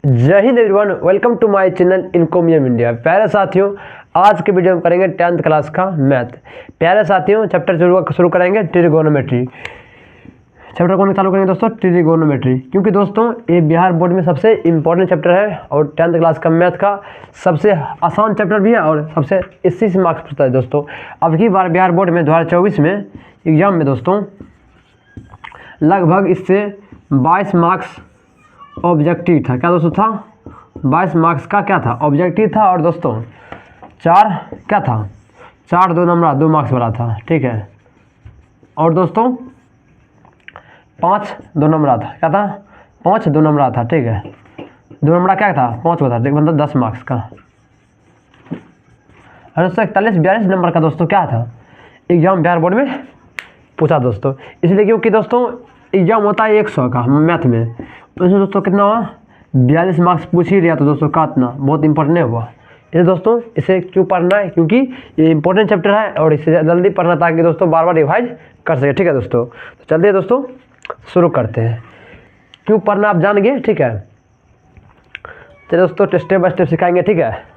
जय हिंद everyone, welcome to my channel encomium India. प्यारे साथियों, आज के वीडियो में करेंगे 10th क्लास का मैथ। प्यारे साथियों, चैप्टर शुरू करेंगे ट्रिगोनोमेट्री। चैप्टर कौन चालू करेंगे दोस्तों? ट्रिगोनोमेट्री। क्योंकि दोस्तों ये बिहार बोर्ड में सबसे इंपॉर्टेंट चैप्टर है और 10th क्लास का मैथ का सबसे आसान चैप्टर भी है और सबसे इसी से मार्क्स पूछता है दोस्तों। अब की बार बिहार बोर्ड में 2024 में एग्जाम में दोस्तों लगभग इससे 22 मार्क्स ऑब्जेक्टिव था। क्या दोस्तों था? 22 मार्क्स का क्या था? ऑब्जेक्टिव था। और दोस्तों 4 क्या था? 4 2 नंबर 2 मार्क्स वाला था, ठीक है। और दोस्तों 5 2 नंबर था। क्या था? 5 2 नंबर था, ठीक है। 2 नंबर क्या था? 5 को था, मतलब 10 मार्क्स का। और दोस्तों 41 42 नंबर का दोस्तों क्या था? एग्जाम बिहार बोर्ड में पूछा दोस्तों। इसलिए क्योंकि दोस्तों एग्जाम होता है 100 का मैथ में, उसमें दोस्तों कितना हुआ? 42 मार्क्स पूछ ही लिया तो दोस्तों काटना बहुत इंपॉर्टेंट नहीं हुआ। इसे दोस्तों इसे क्यों पढ़ना है? क्योंकि ये इंपॉर्टेंट चैप्टर है और इसे जल्दी पढ़ना ताकि दोस्तों बार बार रिवाइज कर सके, ठीक है दोस्तों। तो चलिए दोस्तों शुरू करते हैं। क्यों पढ़ना आप जान गए, ठीक है। चलिए दोस्तों स्टेप बाय स्टेप सिखाएंगे, ठीक है।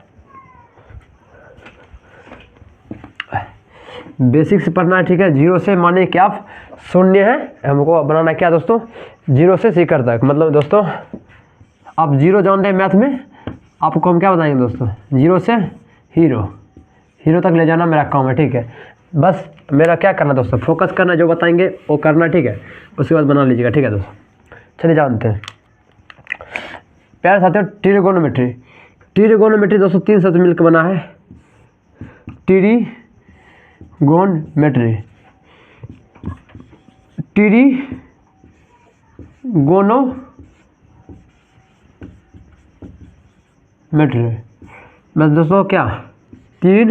बेसिक से पढ़ना है, ठीक है। 0 से माने कि आप शून्य है, हमको बनाना क्या दोस्तों? 0 से शिखर तक। मतलब दोस्तों आप 0 जानते हैं मैथ में, आपको हम क्या बताएंगे दोस्तों? 0 से हीरो तक ले जाना मेरा काम है, ठीक है। बस मेरा क्या करना दोस्तों? फोकस करना, जो बताएंगे वो करना, ठीक है। उसके बाद बना लीजिएगा, ठीक है दोस्तों। चलिए जानते हैं। प्यारे साथियों, ट्रिगोनोमेट्री दोस्तों 3 शब्द मिलकर बना है। ट्रिगोनोमेट्री बस दोस्तों क्या 3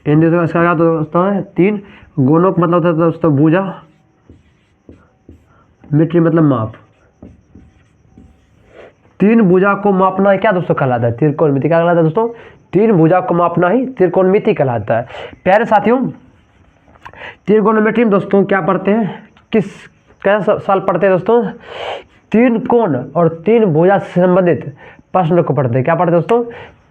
हिंदी से इसका क्या दोस्तों है? 3 गोनों का मतलब होता है दोस्तों भुजा, मेट्री मतलब माप। 3 भुजा को मापना ही क्या दोस्तों कहलाता है? त्रिकोणमिति। क्या कहलाता है दोस्तों? 3 भुजा को मापना ही त्रिकोणमिति कहलाता है। प्यारे साथियों, ट्रिगोनोमेट्री में दोस्तों क्या पढ़ते हैं? कैसा साल पढ़ते हैं दोस्तों? 3 कोण और 3 भुजा से संबंधित प्रश्नों को पढ़ते हैं। क्या पढ़ते हैं दोस्तों?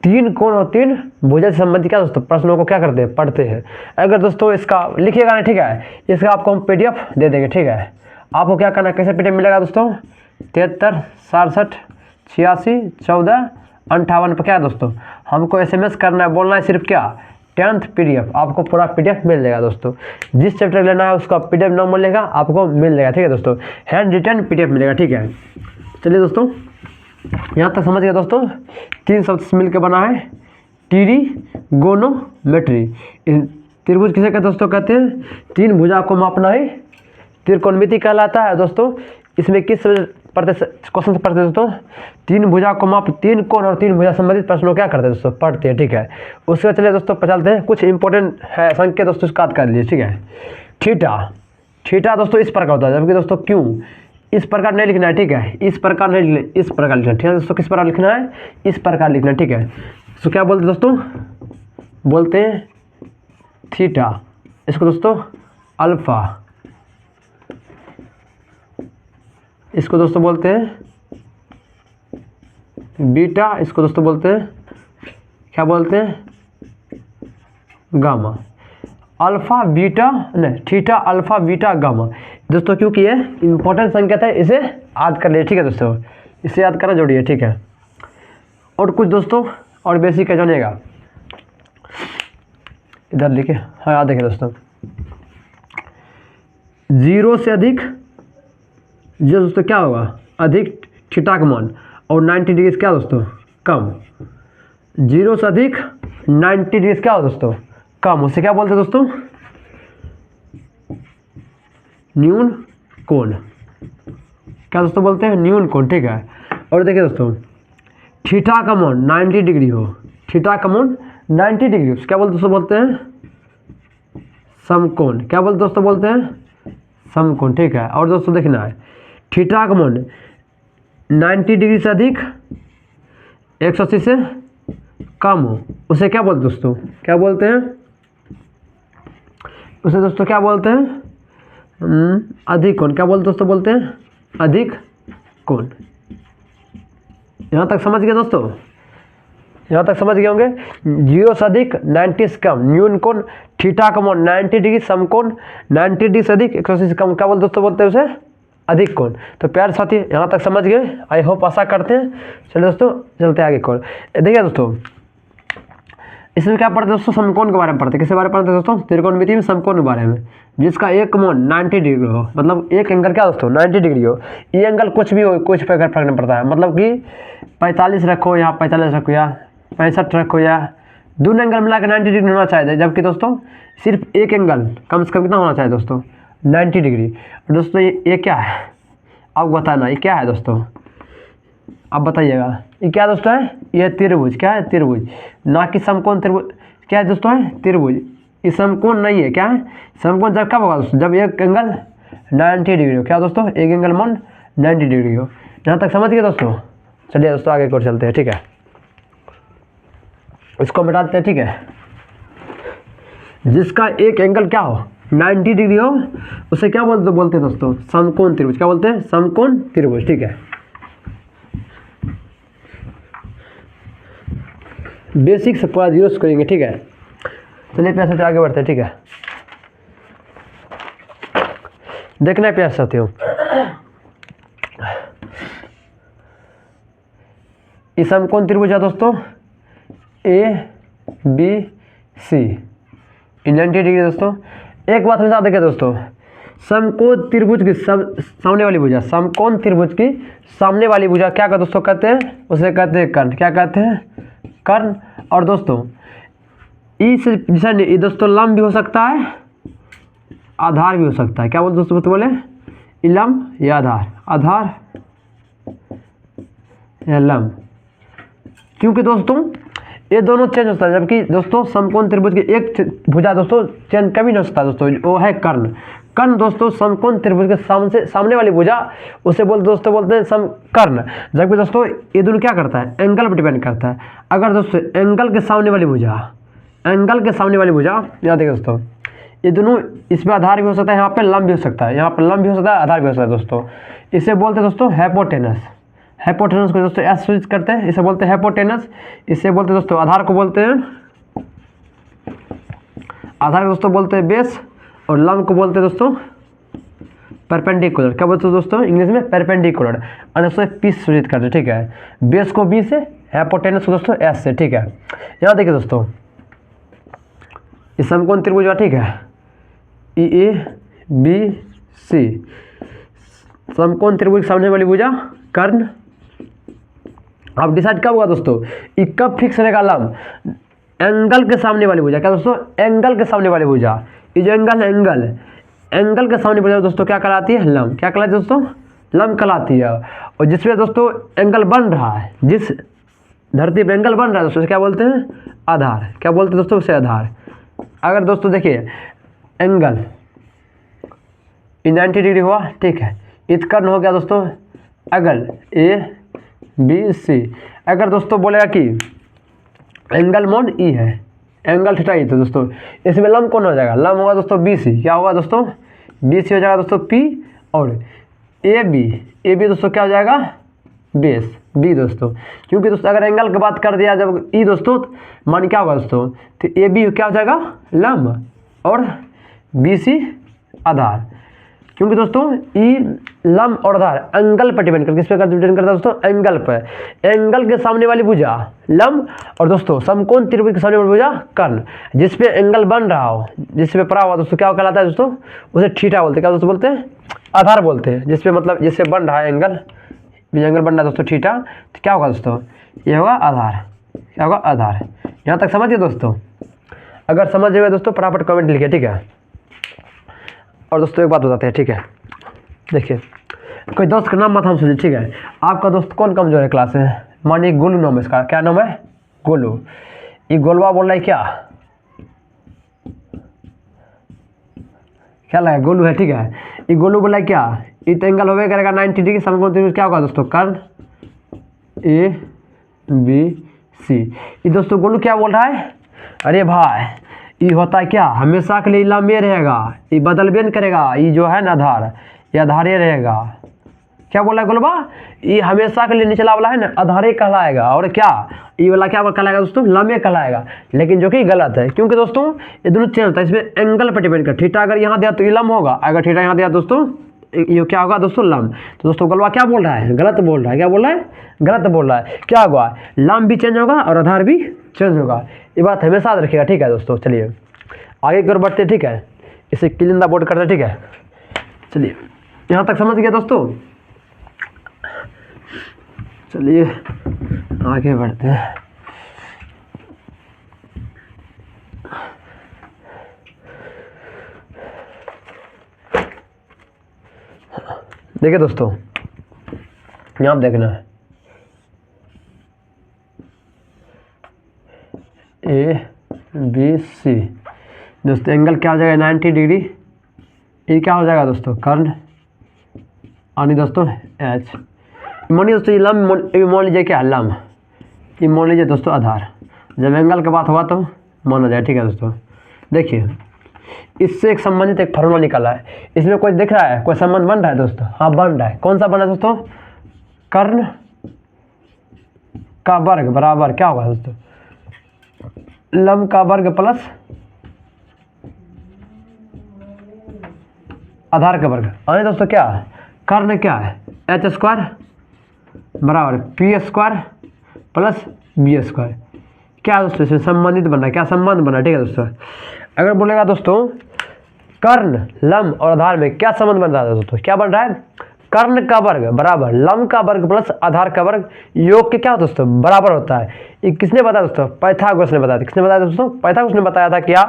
3 कोण और 3 भुजा से संबंधित क्या दोस्तों प्रश्नों को क्या करते हैं? पढ़ते हैं। अगर दोस्तों इसका लिखिएगा नहीं, ठीक है, इसका आपको हम PDF दे देंगे, ठीक है। आपको क्या करना है? कैसे PDF मिलेगा दोस्तों? 73 67 86 14 58 पर क्या है दोस्तों? हमको SMS करना है, बोलना है सिर्फ क्या? 10th PDF। आपको पूरा PDF मिल जाएगा दोस्तों। जिस चैप्टर लेना है उसका PDF नाम मिलेगा, आपको मिल जाएगा, ठीक है दोस्तों। हैंड रिटन PDF मिलेगा, ठीक है। चलिए दोस्तों यहाँ तक समझ गए दोस्तों। 3 शब्द से मिलकर बना है ट्रिगोनोमेट्री। त्रिभुज किसे कहते दोस्तों? कहते हैं 3 भुजा को मापना ही त्रिकोणमिति कहलाता है दोस्तों। इसमें किस क्वेश्चन पढ़ते हैं दोस्तों? 3 भुजा को माप 3 कोण और 3 भुजा संबंधित प्रश्नों क्या करते हैं दोस्तों? पढ़ते हैं, ठीक है। उसके बाद चलिए दोस्तों चलते हैं। कुछ इंपॉर्टेंट है संख्या दोस्तों, इसका याद कर लीजिए, ठीक है। थीटा दोस्तों इस प्रकार होता है, जबकि दोस्तों क्यों इस प्रकार नहीं लिखना है, ठीक है। इस प्रकार नहीं लिखना, इस प्रकार लिखना, ठीक है दोस्तों। किस प्रकार लिखना है? इस प्रकार लिखना, ठीक है। तो क्या बोलते हैं दोस्तों? बोलते हैं थीटा। इसको दोस्तों अल्फा, इसको दोस्तों बोलते हैं बीटा, इसको दोस्तों बोलते हैं क्या बोलते हैं? गामा। अल्फा बीटा नहीं, थीटा अल्फा बीटा गामा दोस्तों। क्योंकि ये इंपॉर्टेंट संख्या है, इसे याद कर लिए, ठीक है दोस्तों। इसे याद करना जरूरी है, ठीक है। और कुछ दोस्तों और बेसिक का जानिएगा, इधर लिखे, हाँ याद देखिए दोस्तों। 0 से अधिक जो दोस्तों क्या होगा? अधिक थीटा का मान, और 90 डिग्री क्या दोस्तों? कम। 0 से अधिक 90 डिग्री क्या हो दोस्तों? कम। उसे क्या बोलते हैं दोस्तों? न्यून कोण। क्या दोस्तों बोलते हैं? न्यून कोण, ठीक है। और देखिए दोस्तों थीटा का मान 90 डिग्री हो, थीटा का मान 90 डिग्री, क्या बोलते दोस्तों? बोलते हैं समकोण। क्या बोलते दोस्तों? बोलते हैं समकोण, ठीक है। और दोस्तों देखना है थीटा का मान 90 डिग्री से अधिक 180 से कम हो, उसे क्या बोलते दोस्तों? क्या बोलते हैं उसे दोस्तों? क्या बोलते हैं? अधिक कोण। क्या बोलते दोस्तों? बोलते हैं अधिक कोण। यहाँ तक समझ गए दोस्तों, यहाँ तक समझ गए होंगे। 0 से अधिक 90 से कम न्यून कोण, थीटा का मान 90 डिग्री, समकोण 90 डिग्री से अधिक 180 से कम, क्या बोलते दोस्तों, बोलते हैं उसे अधिक कोण। तो प्यारे साथी यहाँ तक समझ गए, आई होप आशा करते हैं। चलिए दोस्तों चलते हैं आगे कोण। देखिए दोस्तों इसमें क्या पढ़ते हैं दोस्तों, समकोण के बारे में पढ़ते हैं। किसके बारे में पढ़ते हैं दोस्तों, त्रिकोणमिति में समकोण के बारे में, जिसका एक कोण 90 डिग्री हो, मतलब एक एंगल क्या दोस्तों 90 डिग्री हो। ये एंगल कुछ भी हो, कुछ पर फर्क नहीं पड़ता है, मतलब कि 45 रखो या 45 रखो या 65 रखो, या दोनों एंगल मिला के 90 डिग्री होना चाहिए। जबकि दोस्तों सिर्फ एक एंगल कम से कम कितना होना चाहिए दोस्तों, 90 डिग्री। दोस्तों ये क्या है, आप बताना ये क्या है दोस्तों, आप बताइएगा ये क्या दोस्तों है। ये त्रिभुज, क्या है त्रिभुज, ना कि समकोण त्रिभुज। क्या है दोस्तों है त्रिभुज, ये समकोण नहीं है। क्या है समकोण जब कब होगा दोस्तों, जब एक एंगल 90 डिग्री हो। क्या दोस्तों, एक एंगल मान 90 डिग्री हो। यहाँ तक समझ गए दोस्तों। चलिए दोस्तों आगे और चलते हैं, ठीक है, इसको मिटा देते हैं, ठीक है। जिसका एक एंगल क्या हो 90 डिग्री हो, उसे क्या बोलते हैं दोस्तों, समकोण त्रिभुज। क्या बोलते हैं, समकोण त्रिभुज, ठीक है। बेसिक से पूरा 0 से करेंगे, ठीक है। चलिए प्यार साथियों आगे बढ़ते हैं, ठीक है। देखना है प्यार साथियों, इस समकोण त्रिभुज है दोस्तों ABC 90 डिग्री दोस्तों। एक बात हमेशा देखें दोस्तों, समकोण त्रिभुज की सामने वाली भुजा, समकोण त्रिभुज की सामने वाली भुजा क्या का दोस्तों कहते हैं, उसे कहते हैं कर्ण। क्या कहते हैं, कर्ण। और दोस्तों इस दिशा में दोस्तों लंब भी हो सकता है, आधार भी हो सकता है। क्या बोलते दोस्तों, बोले लंब या आधार, आधार या लंब। क्योंकि दोस्तों ये दोनों चेंज होता है, जबकि दोस्तों समकोण त्रिभुज की एक भुजा दोस्तों चेंज कभी नहीं हो सकता दोस्तों, वो है कर्ण। कर्ण दोस्तों समकोण त्रिभुज के सामने वाली भुजा, उसे दोस्तों बोलते हैं समकर्ण। जबकि दोस्तों ये दोनों क्या करता है, एंगल पर डिपेंड करता है। अगर दोस्तों एंगल के सामने वाली भुजा, एंगल के सामने वाली भुजा, याद देखिए दोस्तों ये दोनों, इसमें आधार भी हो सकता है, यहाँ पे लंब भी हो सकता है, यहाँ पर लंब भी हो सकता है, आधार भी हो सकता है दोस्तों। इसे बोलते हैं दोस्तों हाइपोटेनस। हाइपोटेनस को दोस्तों एस सूचित करते हैं, इसे बोलते हैं हाइपोटेनस। इसे बोलते हैं दोस्तों आधार को बोलते हैं, आधार को दोस्तों बोलते हैं बेस, और लंब को बोलते हैं दोस्तों परपेंडिकुलर। क्या बोलते हैं दोस्तों इंग्लिश में, परपेंडिकुलर। और दोस्तों पी सूचित करते हैं, ठीक है। बेस को बी से, हाइपोटेनस को दोस्तों एस से, ठीक है। यहाँ देखिए दोस्तों इस समकोण त्रिभुज, ठीक है, ABC समकोण त्रिभुज सामने वाली भुजा कर्ण। अब डिसाइड कब होगा दोस्तों, ये कब फिक्स रहेगा लंब, एंगल के सामने वाली भुजा। क्या दोस्तों, एंगल के सामने वाली भुजा, ये जो एंगल है, एंगल के सामने भुजा दोस्तों क्या कहलाती है, लंब। क्या कहलाती है दोस्तों, लंब कहलाती है। और जिसमें दोस्तों एंगल बन रहा है, जिस धरती पर एंगल बन रहा है दोस्तों क्या बोलते हैं, आधार। क्या बोलते हैं दोस्तों, उसे आधार। अगर दोस्तों देखिए एंगल 90 डिग्री हुआ, ठीक है, इत कर्ण हो गया दोस्तों अगल ABC। अगर दोस्तों बोलेगा कि एंगल मोड E है, एंगल थीटा E, तो दोस्तों इसमें लंब कौन हो जाएगा, लंब होगा दोस्तों BC। क्या होगा दोस्तों, BC हो जाएगा दोस्तों P, और AB दोस्तों क्या हो जाएगा, बेस B दोस्तों। क्योंकि दोस्तों अगर एंगल की बात कर दिया जब E दोस्तों, मान क्या होगा दोस्तों, तो AB क्या हो जाएगा लंब, और BC आधार। क्योंकि दोस्तों ई लंब और आधार एंगल पर डिपेंड करता है, किस पे डिपेंड करता है दोस्तों, एंगल पर। एंगल के सामने वाली भुजा लंब, और दोस्तों समकोण त्रिभुज के सामने वाली भुजा कर्ण। जिस पे एंगल बन रहा हो, जिस पे पड़ा हुआ दोस्तों क्या कहलाता है दोस्तों, उसे थीटा बोलते हैं। क्या दोस्तों बोलते हैं, आधार बोलते हैं। जिस पे मतलब जिससे बन रहा है एंगल बन रहा है दोस्तों थीटा, तो क्या होगा दोस्तों, ये होगा आधार। क्या होगा, आधार। यहाँ तक समझिए दोस्तों। अगर समझ गए दोस्तों फटाफट कमेंट लिखिए, ठीक है। और दोस्तों एक बात बताते हैं, ठीक है, देखिए कोई दोस्त का नाम मत हम सुनिए, ठीक है। आपका दोस्त कौन कमजोर है क्लास में, मानिए गोलू नाम है इसका। क्या नाम है, गोलू। ये गोलवा बोल रहा है क्या लगा, गोलू है, ठीक है। ये गोलू बोला है क्या, ये तो एंगल होवे करेगा 90 डिग्री, समकोण त्रिभुज क्या होगा दोस्तों, कर्ण ABC। ये दोस्तों गोलू क्या बोल रहा है, अरे भाई ये होता है क्या, हमेशा के लिए लंबे रहेगा, ये बदलबे नहीं करेगा, ये जो है ना आधार, ये आधार रहेगा। क्या बोला है गोलवा, ये हमेशा के लिए निचला वाला है ना आधारे कहलाएगा, और क्या ये वाला क्या कहलाएगा दोस्तों, लम्बे कहलाएगा, लेकिन जो कि गलत है, क्योंकि दोस्तों ये दोनों चेंज होता है, इसमें एंगल पर डिपेंड कर, थीटा अगर यहाँ दिया तो ये लम्ब होगा, अगर थीटा यहाँ दिया दोस्तों ये क्या होगा दोस्तों, लम्ब। तो दोस्तों गोलवा क्या बोल रहा है, गलत बोल रहा है, क्या बोल रहा है, गलत बोल रहा है। क्या होगा, लम्ब भी चेंज होगा और आधार भी चेंज होगा, ये बात हमेशा याद रखिएगा, ठीक है दोस्तों। चलिए आगे की ओर बढ़ते, ठीक है, इसे क्लीन द बोर्ड करते, ठीक है। चलिए यहाँ तक समझ गया दोस्तों, चलिए आगे बढ़ते हैं। देखिए दोस्तों यहाँ देखना है ए बी सी, दोस्तों एंगल क्या हो जाएगा 90 डिग्री, ये क्या हो जाएगा दोस्तों कर्ण, यानी दोस्तों एच। मानिए दोस्तों ये लम्ब, मान लीजिए क्या लम्ब, ये मान लीजिए दोस्तों आधार, जब एंगल की बात होगा तो माना जाए, ठीक है दोस्तों। देखिए इससे एक संबंधित एक फार्मूला निकाला है, इसमें कोई दिख रहा है, कोई संबंध बन रहा है दोस्तों, हाँ बन रहा है, कौन सा बना है दोस्तों, कर्ण का वर्ग बराबर क्या होगा दोस्तों, लम्ब का वर्ग प्लस आधार का वर्ग, यानी दोस्तों क्या है, कर्ण क्या है एच स्क्वायर बराबर P square plus B square, क्या दोस्तों इसमें संबंधित बन रहा है, क्या संबंध बना है, ठीक है दोस्तों। अगर बोलेगा दोस्तों कर्ण लम्ब और आधार में क्या संबंध बन रहा है दोस्तों, क्या बन रहा है, कर्ण का वर्ग बराबर लम्ब का वर्ग प्लस आधार का वर्ग, योग के क्या दोस्तों बराबर होता है। ये किसने बताया दोस्तों, पाइथागोरस ने बताया था, किसने बताया दोस्तों, पाइथागोरस ने बताया था क्या,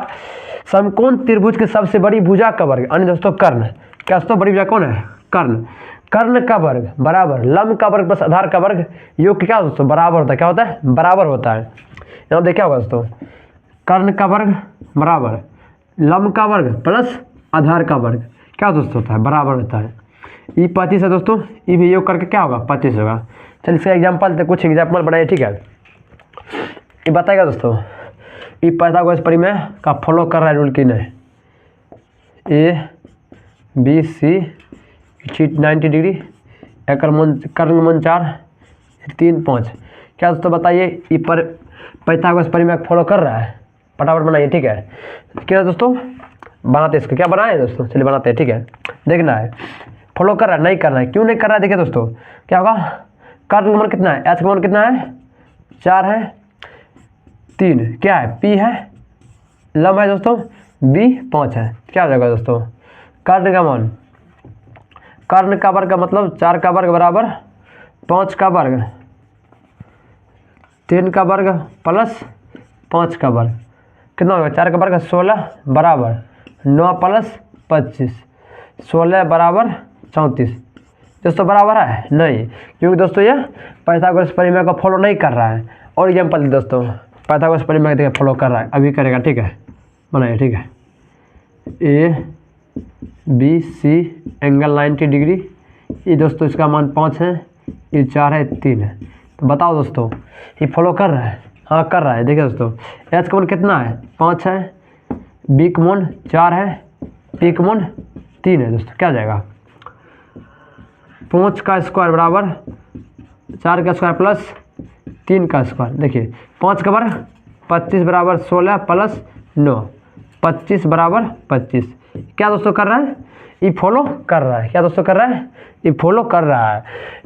समकोण त्रिभुज की सबसे बड़ी भुजा का वर्ग, यानी दोस्तों कर्ण, क्या दोस्तों बड़ी भुजा कौन है, कर्ण, कर्ण का वर्ग बराबर लम्ब का वर्ग प्लस आधार का वर्ग, योग के क्या दोस्तों बराबर होता है, क्या होता है, बराबर होता है। यहाँ देखिए होगा दोस्तों कर्ण का वर्ग बराबर लम्ब का वर्ग प्लस आधार का वर्ग, क्या दोस्तों होता है, बराबर होता है। ये 35 है दोस्तों, ये भी योग करके क्या होगा 35 होगा। चलिए इसका एग्जाम्पल तो कुछ एग्जाम्पल बनाइए, ठीक है। ये बताएगा दोस्तों ये पाइथागोरस परिमेय का फॉलो कर रहा है रूल की नहीं, ए बी सी 90 डिग्री, कर्ण मन 4 3 5, क्या दोस्तों बताइए ये पर पाइथागोरस परिमेय फॉलो कर रहा है, फटाफट बनाइए, ठीक है। क्या दोस्तों बनाते इसको, क्या बनाए दोस्तों, चलिए बनाते हैं, ठीक है। देखना है फॉलो कर रहा है नहीं करना है, क्यों नहीं कर रहा है, देखिए दोस्तों क्या होगा, कर्ण का मान कितना है, एच का मान कितना है 4 है, 3 क्या है पी है, लम्ब है दोस्तों बी 5 है, क्या हो जाएगा दोस्तों, कर्ण का मान, कर्ण का वर्ग का मतलब 4 का वर्ग बराबर 5 का वर्ग 3 का वर्ग प्लस 5 का वर्ग, कितना होगा 4 का वर्ग 16 बराबर 9 प्लस 25, 16 बराबर 34, दोस्तों बराबर है नहीं, क्योंकि दोस्तों ये पाइथागोरस परिमेय को फॉलो नहीं कर रहा है। और एग्जाम्पल दोस्तों पाइथागोरस परिमेय देखिए फॉलो कर रहा है, अभी करेगा, ठीक है बनाइए, ठीक है। A B C angle 90 degree, ये दोस्तों इसका मान 5 है, ये 4 है 3 है, तो बताओ दोस्तों ये फॉलो कर रहा है, हाँ कर रहा है। देखिए दोस्तों एच का मान कितना है 5 है, बी का मान 4 है, पी का मान 3 है, दोस्तों क्या हो जाएगा 5 का स्क्वायर बराबर 4 का स्क्वायर प्लस 3 का स्क्वायर, देखिए 5 का वर्ग 25 बराबर 16 प्लस 9 25 बराबर 25, क्या दोस्तों कर रहा है, ये फॉलो कर रहा है, क्या दोस्तों कर रहा है, ये फॉलो कर रहा है।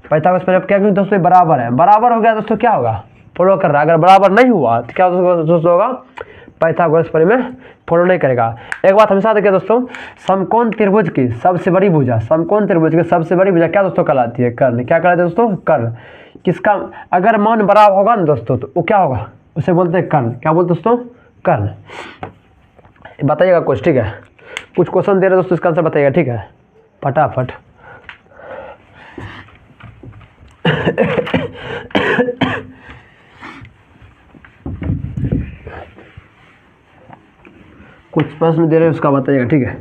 पाइथागोरस परिमेय क्या, क्योंकि दोस्तों बराबर है, बराबर हो गया दोस्तों क्या होगा फॉलो कर रहा है, अगर बराबर नहीं हुआ तो क्या दोस्तों होगा, पाइथागोरस परिमेय फॉलो नहीं करेगा। एक बात हमेशा देखिए दोस्तों, समकोण त्रिभुज की सबसे बड़ी भुजा, समकोण त्रिभुज की सबसे बड़ी भुजा क्या दोस्तों कहलाती है, कर्ण, क्या कहलाती है दोस्तों, कर्ण। किसका अगर मान बराबर होगा ना दोस्तों तो वो क्या होगा, उसे बोलते हैं कर्ण, क्या बोलते दोस्तों, कर्ण। बताइएगा कुछ, ठीक है, कुछ क्वेश्चन दे रहे दोस्तों, इसका आंसर बताइएगा, ठीक है फटाफट। कुछ प्रश्न दे रहे हैं उसका बताइएगा, ठीक है।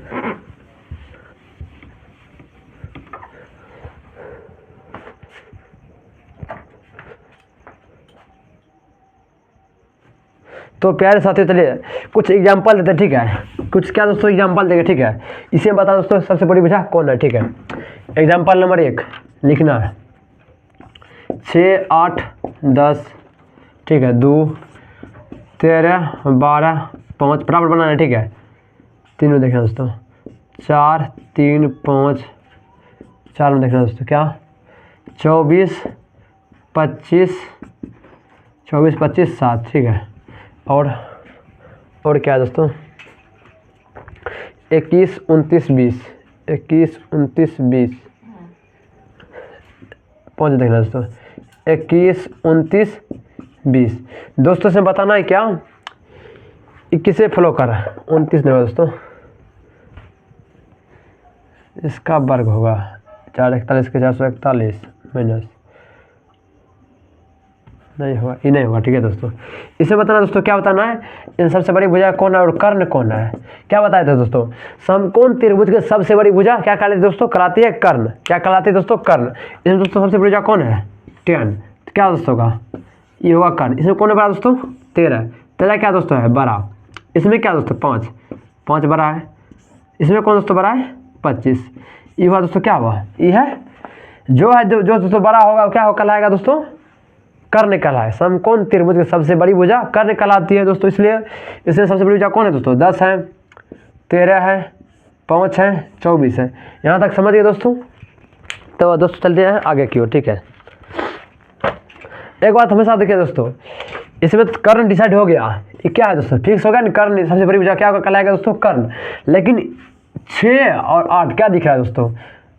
तो प्यारे साथियों चलिए कुछ एग्जांपल देते हैं, ठीक है, कुछ क्या दोस्तों एग्जांपल देंगे, ठीक है। इसे बता दोस्तों सबसे बड़ी भुजा कौन है, ठीक है। एग्जांपल नंबर 1 लिखना है। 6 8 10 ठीक है, 2 13 12 5 फटाफट बनाना है, ठीक है। तीन में देखना दोस्तों, 4 3 5 4 में देखना दोस्तों क्या, 24 25 7 ठीक है। और क्या है दोस्तों, 21 29 20 21 29 20 5 देखना दोस्तों, 21 29 20 दोस्तों से बताना है क्या, 21 से फॉलो कर रहा है, 29 नहीं होगा दोस्तों, इसका वर्ग होगा 441 के 441 माइनस नहीं होगा, ये नहीं होगा, ठीक है दोस्तों। इसे बताना दोस्तों, क्या बताना है, इन सबसे बड़ी भुजा कौन है और कर्ण कौन है। क्या बताया था दोस्तों, समकोण त्रिभुज की सबसे बड़ी भुजा क्या कहलाती है दोस्तों, कहलाती है कर्ण। क्या कहलाती है दोस्तों, कर्ण। इसमें दोस्तों सबसे बड़ी भुजा कौन है, 10, क्या दोस्तों का, ये होगा कर्ण। इसमें कौन है बड़ा दोस्तों, 13 क्या दोस्तों है बड़ा। इसमें क्या दोस्तों 5 बड़ा है। इसमें कौन दोस्तों बड़ा है 25। ये हुआ दोस्तों क्या हुआ, ये है जो है जो दोस्तों बड़ा होगा क्या कहलाएगा दोस्तों, कर्ण कहलाए। समकोण त्रिभुज की सबसे बड़ी भुजा कर्ण कहलाती है दोस्तों। इसलिए इसमें सबसे बड़ी भुजा कौन है दोस्तों, 10 है, 13 है, 5 है, 24 है। यहाँ तक समझ गए दोस्तों। तो दोस्तों चलते हैं आगे की ओर, ठीक है। एक बात हमेशा देखिए दोस्तों, इसमें कर्ण डिसाइड हो गया, ये क्या है दोस्तों, फिक्स हो गया ना, कर्ण सबसे बड़ी भुजा क्या कहलाएगा दोस्तों, कर्ण। लेकिन 6 और 8 क्या दिख रहा है दोस्तों,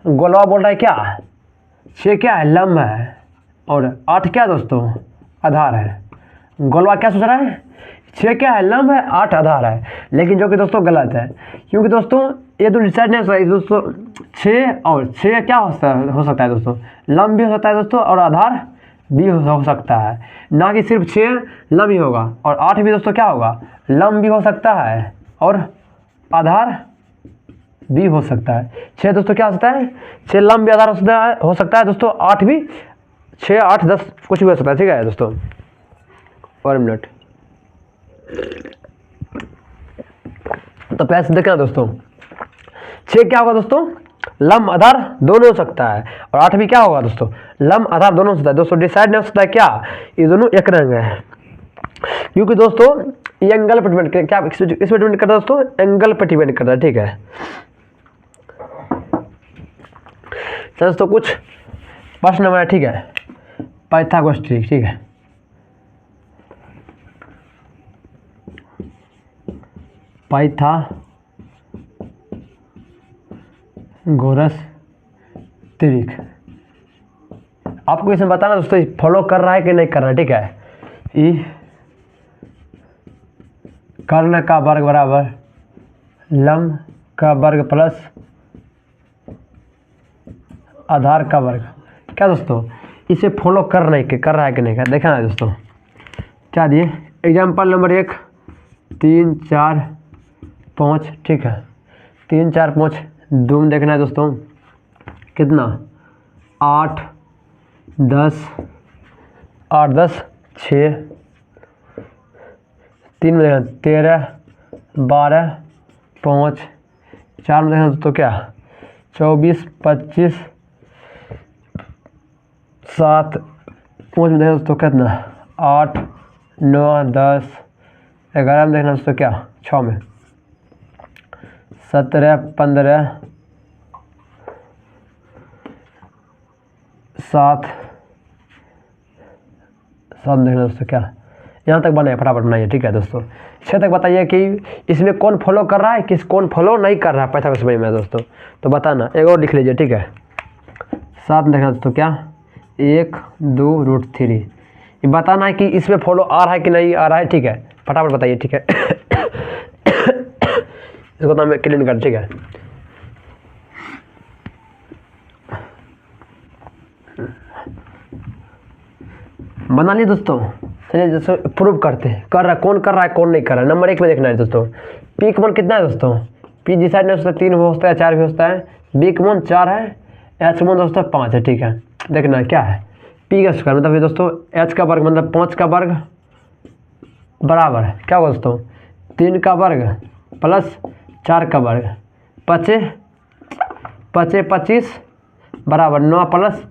गोलवा बोल रहा है क्या, 6 क्या है लंब है और 8 क्या दोस्तों आधार है। गोलवा क्या सोच रहा है, 6 क्या है लंब है, 8 आधार है। लेकिन जो कि दोस्तों गलत है, क्योंकि दोस्तों ये तो डिसाइड नहीं हो रहा है दोस्तों। 6 क्या हो सकता है दोस्तों, लंब भी हो सकता है दोस्तों और आधार भी हो सकता है, ना कि सिर्फ 6 लंब ही होगा। और 8 भी दोस्तों क्या होगा, लंब भी हो सकता है और आधार भी हो सकता है। 6 दोस्तों क्या हो सकता है, 6 लंब भी आधार हो सकता है दोस्तों। 8 भी, 6 8 10 कुछ भी हो सकता है, ठीक है दोस्तों। और मिनट तो पैसे देखना दोस्तों, 6 क्या होगा दोस्तों, लंब आधार दोनों हो सकता है। और 8 भी क्या होगा दोस्तों, लंब आधार दोनों हो सकता है दोस्तों। डिसाइड नहीं हो सकता है क्या, ये दोनों एक रंग है, क्योंकि दोस्तों ये एंगल पर डिपेंड क्या इस पर डिपेंड करता है दोस्तों, एंगल पर डिपेंड करता है, ठीक है। दोस्तों कुछ प्रश्न हमारा, ठीक है, पाइथागोरस ट्री, ठीक है। पाइथागोरस त्रिक आपको इसमें बताना दोस्तों, फॉलो कर रहा है कि नहीं कर रहा है, ठीक है। ई कर्ण का वर्ग बराबर लंब का वर्ग प्लस आधार का वर्ग। क्या दोस्तों इसे फॉलो कर रहा है कि नहीं कर, देखा ना दोस्तों। क्या दिए एग्जाम्पल नंबर 1 3 4 5, ठीक है। 3 4 5 2 में देखना है दोस्तों कितना, 8 10 8 10 6। 3 में देखना 13 12 5। 4 में देखना दोस्तों क्या, 24 25 7। 5 में देखना दोस्तों कितना, 8 9 10 11 में देखना दोस्तों क्या, 6 में 17 15 7 में देखना दोस्तों क्या। यहाँ तक बनाइए, फटाफट बनाइए, ठीक है दोस्तों। 6 तक बताइए कि इसमें कौन फॉलो कर रहा है, कौन फॉलो नहीं कर रहा है पाइथागोरस थ्योरम में दोस्तों, तो बताना। एक और लिख लीजिए, ठीक है। 7 में देखना दोस्तों क्या, 1 2√3। ये बताना है कि इसमें फॉलो आ रहा है कि नहीं आ रहा है, ठीक है। फटाफट बताइए, ठीक है। इसको तो हमें क्लीन कर, ठीक है। बना लिए दोस्तों, चलिए जैसे प्रूव करते हैं, कर रहा है कौन नहीं कर रहा है। नंबर 1 में देखना है दोस्तों, पी का मान कितना है दोस्तों, पी डिसाइड नहीं हो सकता, 3 भी हो सकता है, 4 भी हो सकता है। बी का मान 4 है, एच का मान दोस्तों 5 है, ठीक है। देखना क्या है, पी का स्क्वायर मतलब दोस्तों एच का वर्ग मतलब 5 का वर्ग बराबर है क्या होगा दोस्तों, 3 का वर्ग प्लस 4 का वर्ग, 5 25 बराबर 9 प्लस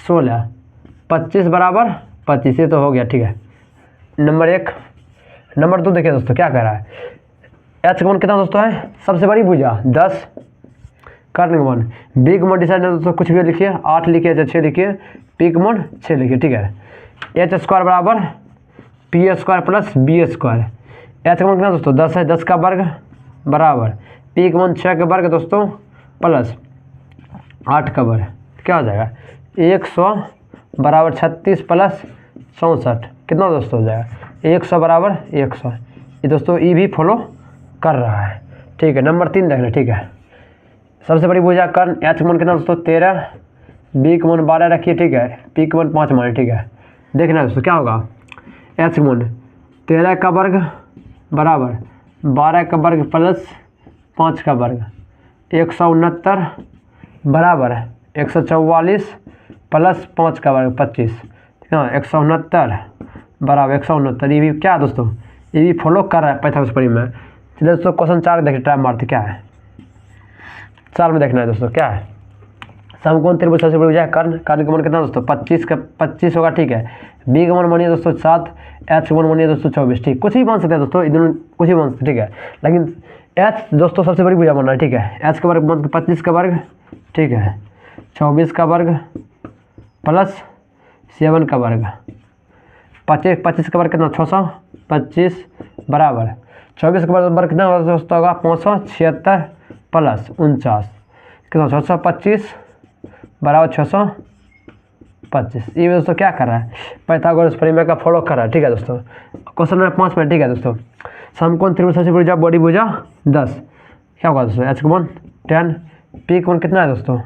16 25 बराबर 25। ये तो हो गया, ठीक है। नंबर 1। नंबर 2 देखिए दोस्तों क्या कह रहा है, एच का मान कितना दोस्तों है, सबसे बड़ी भुजा 10, कर्ण का मान, बी का मान डिसाइड है दोस्तों, कुछ भी लिखिए, 8 लिखिए या 6 लिखिए, पी का मान 6 लिखिए, ठीक है। एच स्क्वायर बराबर P square plus B square. H का मान कितना दोस्तों 10 है, 10 का वर्ग बराबर पी का मान 6 का वर्ग दोस्तों प्लस 8 का वर्ग, क्या हो जाएगा 100 बराबर 36 प्लस 64, कितना दोस्तों हो जाएगा 100 बराबर 100। ये दोस्तों ई भी फॉलो कर रहा है, ठीक है। नंबर 3 देखना, ठीक है। सबसे बड़ी भुजा कर्ण, एच का मान कितना दोस्तों 13, बी का मान 12 रखिए, ठीक है, पी का मान 5 माने, ठीक है। देखना दोस्तों क्या होगा, एच का मान 13 का वर्ग बराबर 12 का वर्ग प्लस 5 का वर्ग 169 बराबर 144 प्लस 5 का वर्ग 25, ठीक है। 169 बराबर 169, ये भी क्या है दोस्तों, ये भी फॉलो कर रहा है पाइथागोरस प्रमेय में। चलिए दोस्तों क्वेश्चन 4 देखिए, ट्राई मारते क्या है, 4 में देखना है दोस्तों क्या है। समकोण त्रिभुज सबसे बड़ी भुजा है कर्ण, कर्ण का मान कितना दोस्तों 25 होगा, ठीक है। बी का मान मानिए दोस्तों 7, एच का मान मानिए दोस्तों 24, ठीक, कुछ भी मान सकते हैं दोस्तों, इधर कुछ भी मान सकते, ठीक है। लेकिन एच दोस्तों सबसे बड़ी भुजा मानना है, ठीक है। एच का वर्ग मान 25 का वर्ग, ठीक है, 24 का वर्ग प्लस 7 का वर्ग, 25 का वर्ग कितना 625 बराबर 24 का वर्ग कितना दोस्तों होगा 576 प्लस 49, कितना 625 बराबर 625। ये दोस्तों क्या कर रहा है, पाइथागोरस प्रमेय का फॉलो कर रहा है, ठीक है दोस्तों। क्वेश्चन नंबर 5 में, ठीक है दोस्तों, समकोण त्रिभुज सबसे बड़ी बड़ी भुजा 10, क्या होगा दोस्तों, एच का मान 10, पी का मान कितना है दोस्तों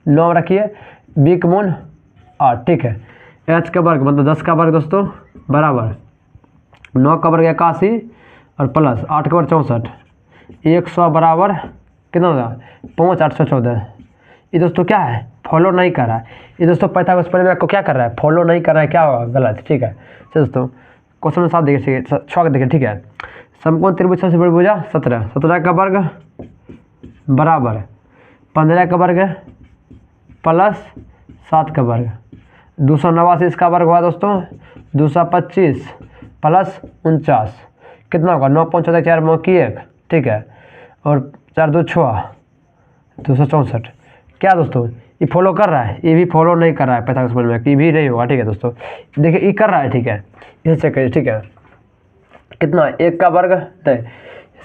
9 रखिए, बी का मान 8, ठीक है। एच का वर्ग मतलब 10 का वर्ग दोस्तों बराबर 9 का वर्ग 81 और प्लस 8 का वर्ग 64, 100 बराबर कितना होगा 5 814। ये दोस्तों क्या है, फॉलो नहीं कर रहा है, ये दोस्तों पाइथागोरस प्रमेय को क्या कर रहा है, फॉलो नहीं कर रहा है, क्या होगा गलत, ठीक है। चलो दोस्तों क्वेश्चन नंबर 7 देखिए, 6 देखिए, ठीक है। समकोण त्रिभुज सबसे बड़ी भुजा 17, 17 का वर्ग बराबर 15 का वर्ग प्लस 7 का वर्ग 289 इसका वर्ग हुआ दोस्तों 225 प्लस 49, कितना होगा 9 5 14 4 9 की 1, ठीक है, और 4 2 6 264। क्या दोस्तों ये फॉलो कर रहा है, ये भी फॉलो नहीं कर रहा है पाइथागोरस प्रमेय, ये भी नहीं होगा, ठीक है दोस्तों। देखिए ये कर रहा है, ठीक है, इसे चेक करिए, ठीक है। कितना 1 का वर्ग,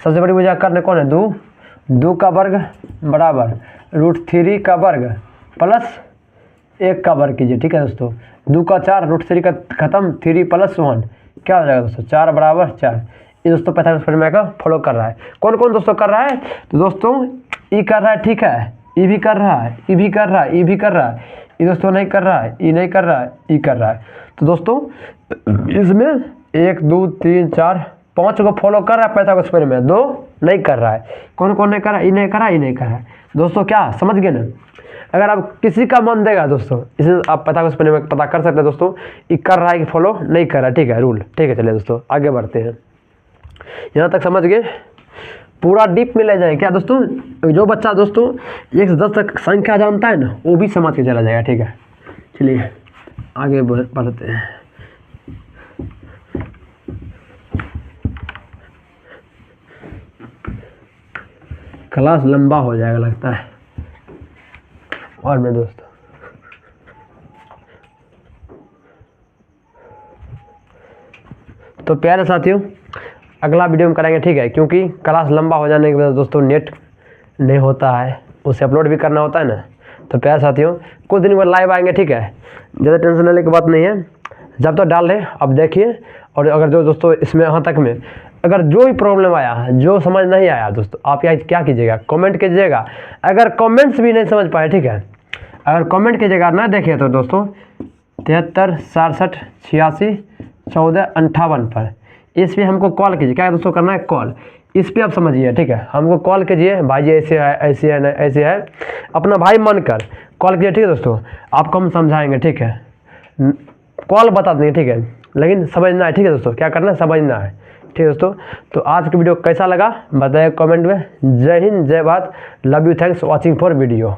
सबसे बड़ी भुजा कर्ण कौन है 2, 2 का वर्ग बराबर √3 का वर्ग प्लस 1 का वर्ग कीजिए, ठीक है दोस्तों। 2 का 4 √3 का खत्म 3 प्लस 1, क्या हो जाएगा दोस्तों 4 बराबर 4। ये दोस्तों पाइथागोरस प्रमेय का फॉलो कर रहा है। कौन कौन दोस्तों कर रहा है, तो दोस्तों ये कर रहा है, ठीक है, ये भी कर रहा है, ये भी कर रहा है, ये भी कर रहा है, ये दोस्तों नहीं कर रहा है, ये नहीं कर रहा है, ये कर रहा है। तो दोस्तों इसमें 1 2 3 4 5 को फॉलो कर रहा है पाइथागोरस प्रमेय, 2 नहीं कर रहा है। कौन कौन नहीं कर रहा है, ये नहीं कर रहा है, ये नहीं कर रहा है दोस्तों, क्या समझ गए ना। अगर आप किसी का मन देगा दोस्तों, इसे आप पाइथागोरस प्रमेय में पता कर सकते हैं दोस्तों, ये कर रहा है कि फॉलो नहीं कर रहा है, ठीक है, रूल, ठीक है। चलिए दोस्तों आगे बढ़ते हैं, यहाँ तक समझ गए, पूरा डीप में ले जाए क्या दोस्तों। जो बच्चा दोस्तों 1 से 10 तक संख्या जानता है ना, वो भी समझ के चला जाएगा, ठीक है। चलिए आगे बढ़ते हैं। क्लास लंबा हो जाएगा लगता है, और मैं दोस्तों तो प्यारे साथियों अगला वीडियो में करेंगे, ठीक है, क्योंकि क्लास लंबा हो जाने की वजह से दोस्तों नेट नहीं होता है, उसे अपलोड भी करना होता है ना। तो प्यारे साथियों कुछ दिन बाद लाइव आएंगे, ठीक है, ज़्यादा टेंशन लेने की बात नहीं है, जब तक डाल रहे अब देखिए। और अगर जो दोस्तों इसमें यहाँ तक में अगर जो भी प्रॉब्लम आया, जो समझ नहीं आया दोस्तों, आप यहाँ क्या कीजिएगा, कमेंट कीजिएगा। अगर कमेंट्स भी नहीं समझ पाए, ठीक है, अगर कमेंट कीजिएगा ना देखिए तो दोस्तों 73 67 86 14 58 पर इस पर हमको कॉल कीजिए। क्या दोस्तों करना है, कॉल, इस पर आप समझिए, ठीक है, हमको कॉल कीजिए, भाई जी ऐसे है ऐसे है ऐसे है, अपना भाई मानकर कॉल कीजिए, ठीक है दोस्तों, आपको हम समझाएंगे, ठीक है, कॉल बता देंगे, ठीक है, लेकिन समझना है, ठीक है दोस्तों, क्या करना है समझना है, ठीक है दोस्तों। तो आज की वीडियो कैसा लगा बताइए कमेंट में। जय हिंद, जय Bharat, love you, thanks watching for video.